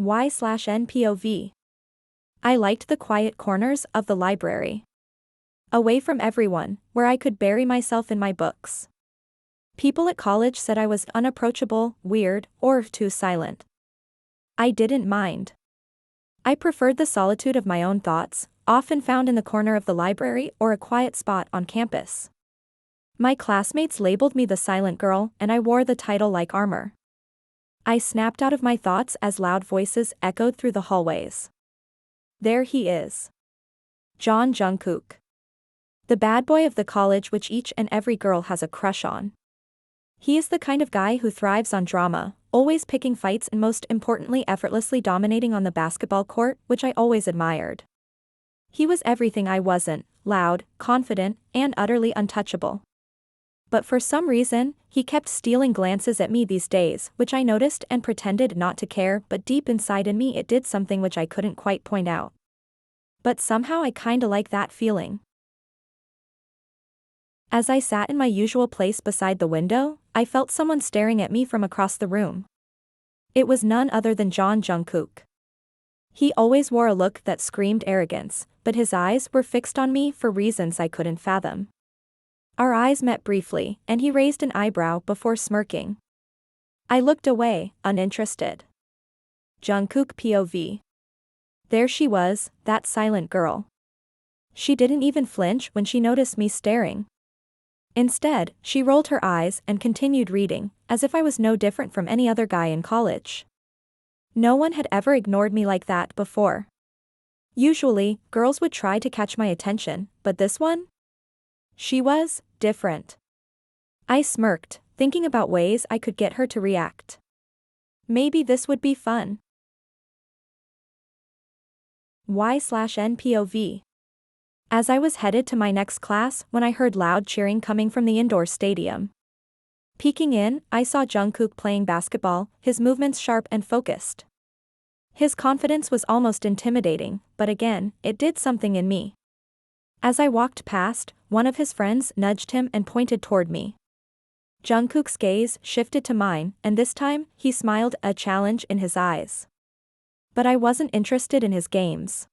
Y/N POV. I liked the quiet corners of the library. Away from everyone, where I could bury myself in my books. People at college said I was unapproachable, weird, or too silent. I didn't mind. I preferred the solitude of my own thoughts, often found in the corner of the library or a quiet spot on campus. My classmates labeled me the silent girl, and I wore the title like armor. I snapped out of my thoughts as loud voices echoed through the hallways. There he is. Jungkook. The bad boy of the college which each and every girl has a crush on. He is the kind of guy who thrives on drama, always picking fights and most importantly effortlessly dominating on the basketball court, which I always admired. He was everything I wasn't: loud, confident, and utterly untouchable. But for some reason, he kept stealing glances at me these days, which I noticed and pretended not to care, but deep inside in me it did something which I couldn't quite point out. But somehow I kinda like that feeling. As I sat in my usual place beside the window, I felt someone staring at me from across the room. It was none other than Jungkook. He always wore a look that screamed arrogance, but his eyes were fixed on me for reasons I couldn't fathom. Our eyes met briefly, and he raised an eyebrow before smirking. I looked away, uninterested. Jungkook POV. There she was, that silent girl. She didn't even flinch when she noticed me staring. Instead, she rolled her eyes and continued reading, as if I was no different from any other guy in college. No one had ever ignored me like that before. Usually, girls would try to catch my attention, but this one? She was different. I smirked, thinking about ways I could get her to react. Maybe this would be fun. Y/N POV. As I was headed to my next class when I heard loud cheering coming from the indoor stadium. Peeking in, I saw Jungkook playing basketball, his movements sharp and focused. His confidence was almost intimidating, but again, it did something in me. As I walked past, one of his friends nudged him and pointed toward me. Jungkook's gaze shifted to mine, and this time, he smiled, a challenge in his eyes. But I wasn't interested in his games.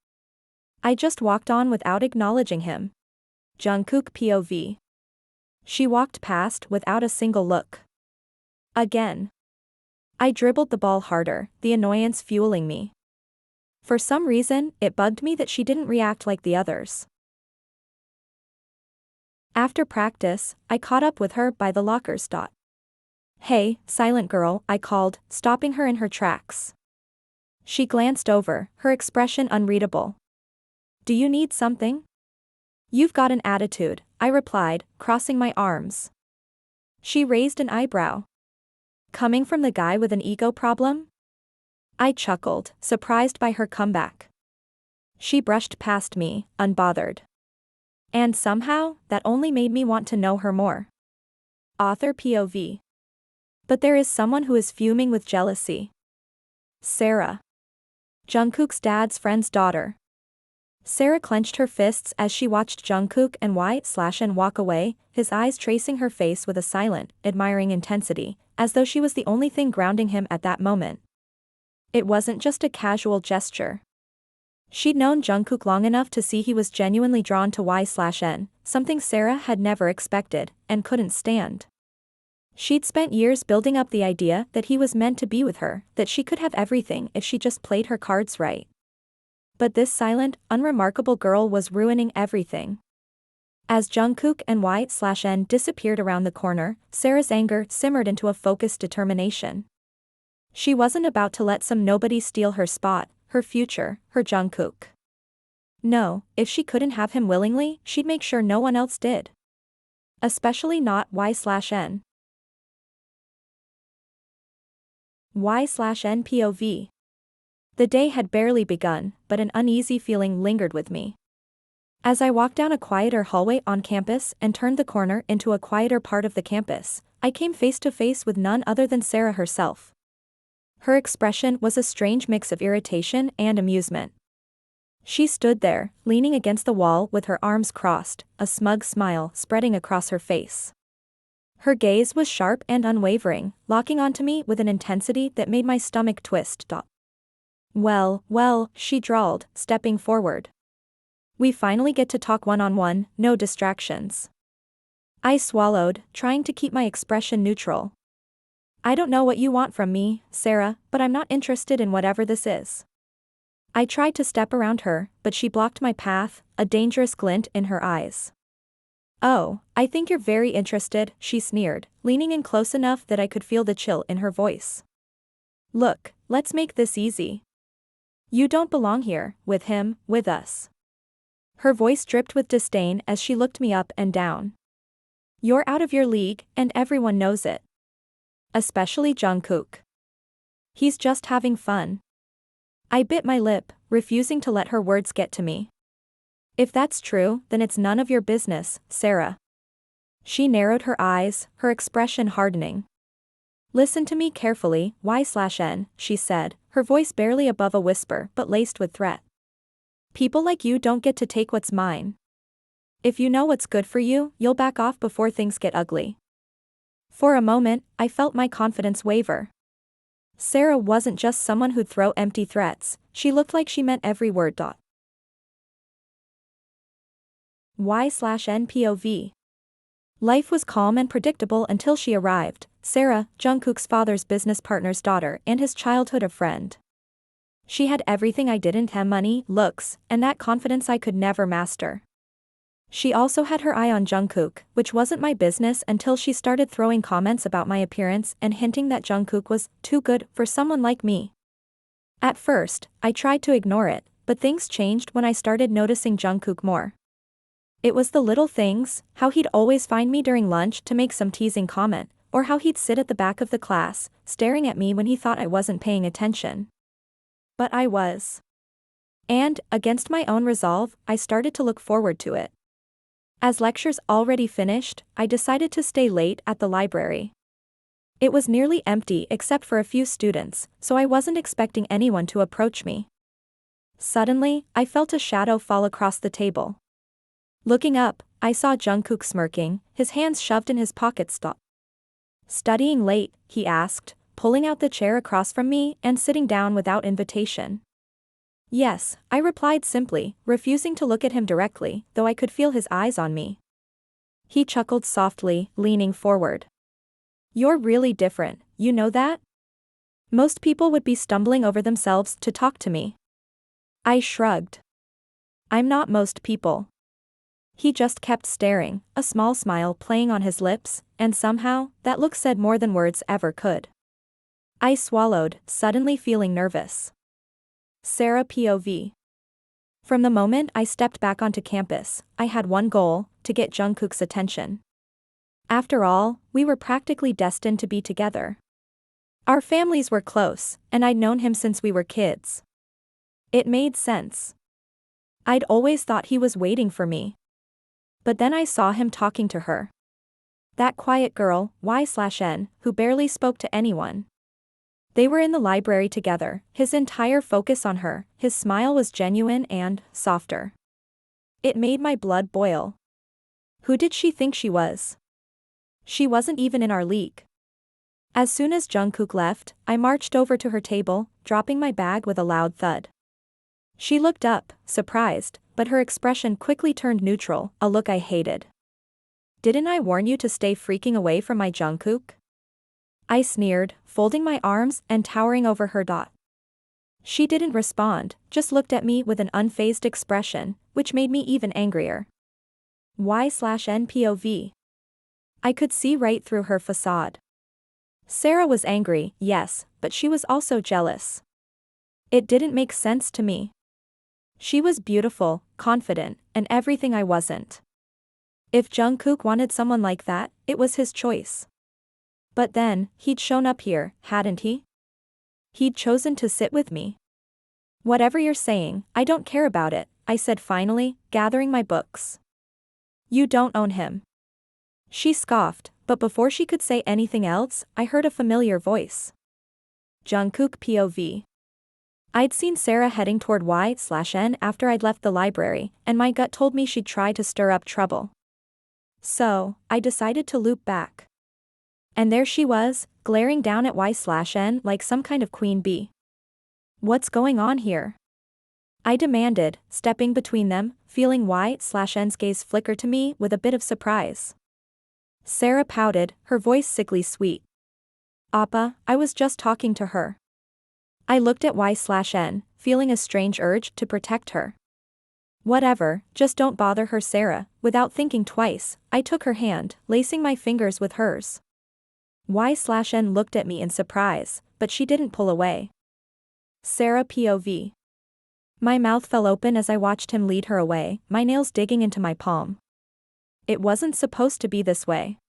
I just walked on without acknowledging him. Jungkook POV. She walked past without a single look. Again. I dribbled the ball harder, the annoyance fueling me. For some reason, it bugged me that she didn't react like the others. After practice, I caught up with her by the lockers. Hey, silent girl, I called, stopping her in her tracks. She glanced over, her expression unreadable. Do you need something? You've got an attitude, I replied, crossing my arms. She raised an eyebrow. Coming from the guy with an ego problem? I chuckled, surprised by her comeback. She brushed past me, unbothered. And somehow, that only made me want to know her more. Author POV. But there is someone who is fuming with jealousy. Sarah. Jungkook's dad's friend's daughter. Sarah clenched her fists as she watched Jungkook and Y/N walk away, his eyes tracing her face with a silent, admiring intensity, as though she was the only thing grounding him at that moment. It wasn't just a casual gesture. She'd known Jungkook long enough to see he was genuinely drawn to Y/N, something Sarah had never expected, and couldn't stand. She'd spent years building up the idea that he was meant to be with her, that she could have everything if she just played her cards right. But this silent, unremarkable girl was ruining everything. As Jungkook and Y/N disappeared around the corner, Sarah's anger simmered into a focused determination. She wasn't about to let some nobody steal her spot, her future, her Jungkook. No, if she couldn't have him willingly, she'd make sure no one else did. Especially not Y/N. Y/N POV. The day had barely begun, but an uneasy feeling lingered with me. As I walked down a quieter hallway on campus and turned the corner into a quieter part of the campus, I came face to face with none other than Sarah herself. Her expression was a strange mix of irritation and amusement. She stood there, leaning against the wall with her arms crossed, a smug smile spreading across her face. Her gaze was sharp and unwavering, locking onto me with an intensity that made my stomach twist. Well, she drawled, stepping forward. We finally get to talk one-on-one, no distractions. I swallowed, trying to keep my expression neutral. I don't know what you want from me, Sarah, but I'm not interested in whatever this is. I tried to step around her, but she blocked my path, a dangerous glint in her eyes. Oh, I think you're very interested, she sneered, leaning in close enough that I could feel the chill in her voice. Look, let's make this easy. You don't belong here, with him, with us. Her voice dripped with disdain as she looked me up and down. You're out of your league, and everyone knows it. Especially Jungkook. He's just having fun. I bit my lip, refusing to let her words get to me. If that's true, then it's none of your business, Sarah. She narrowed her eyes, her expression hardening. Listen to me carefully, Y/N, she said, her voice barely above a whisper but laced with threat. People like you don't get to take what's mine. If you know what's good for you, you'll back off before things get ugly. For a moment, I felt my confidence waver. Sarah wasn't just someone who'd throw empty threats, she looked like she meant every word. Y/N POV. Life was calm and predictable until she arrived, Sarah, Jungkook's father's business partner's daughter and his childhood friend. She had everything I didn't have: money, looks, and that confidence I could never master. She also had her eye on Jungkook, which wasn't my business until she started throwing comments about my appearance and hinting that Jungkook was too good for someone like me. At first, I tried to ignore it, but things changed when I started noticing Jungkook more. It was the little things, how he'd always find me during lunch to make some teasing comment, or how he'd sit at the back of the class, staring at me when he thought I wasn't paying attention. But I was. And, against my own resolve, I started to look forward to it. As lectures already finished, I decided to stay late at the library. It was nearly empty except for a few students, so I wasn't expecting anyone to approach me. Suddenly, I felt a shadow fall across the table. Looking up, I saw Jungkook smirking, his hands shoved in his pockets. Studying late, he asked, pulling out the chair across from me and sitting down without invitation. Yes, I replied simply, refusing to look at him directly, though I could feel his eyes on me. He chuckled softly, leaning forward. You're really different, you know that? Most people would be stumbling over themselves to talk to me. I shrugged. I'm not most people. He just kept staring, a small smile playing on his lips, and somehow, that look said more than words ever could. I swallowed, suddenly feeling nervous. Sarah POV. From the moment I stepped back onto campus, I had one goal: to get Jungkook's attention. After all, we were practically destined to be together. Our families were close, and I'd known him since we were kids. It made sense. I'd always thought he was waiting for me. But then I saw him talking to her. That quiet girl, Y/N, who barely spoke to anyone. They were in the library together, his entire focus on her, his smile was genuine and softer. It made my blood boil. Who did she think she was? She wasn't even in our league. As soon as Jungkook left, I marched over to her table, dropping my bag with a loud thud. She looked up, surprised, but her expression quickly turned neutral, a look I hated. Didn't I warn you to stay freaking away from my Jungkook? I sneered, folding my arms and towering over her. She didn't respond, just looked at me with an unfazed expression, which made me even angrier. Y/N POV. I could see right through her facade. Sarah was angry, yes, but she was also jealous. It didn't make sense to me. She was beautiful, confident, and everything I wasn't. If Jungkook wanted someone like that, it was his choice. But then, he'd shown up here, hadn't he? He'd chosen to sit with me. Whatever you're saying, I don't care about it, I said finally, gathering my books. You don't own him. She scoffed, but before she could say anything else, I heard a familiar voice. Jungkook POV. I'd seen Sarah heading toward Y/N after I'd left the library, and my gut told me she'd try to stir up trouble. So, I decided to loop back. And there she was, glaring down at Y/N like some kind of queen bee. What's going on here? I demanded, stepping between them, feeling Y/N's gaze flicker to me with a bit of surprise. Sarah pouted, her voice sickly sweet. Appa, I was just talking to her. I looked at Y/N, feeling a strange urge to protect her. Whatever, just don't bother her, Sarah. Without thinking twice, I took her hand, lacing my fingers with hers. Y/N looked at me in surprise, but she didn't pull away. Sarah POV. My mouth fell open as I watched him lead her away, my nails digging into my palm. It wasn't supposed to be this way.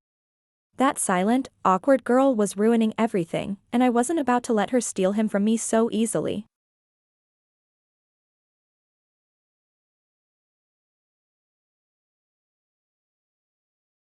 That silent, awkward girl was ruining everything, and I wasn't about to let her steal him from me so easily.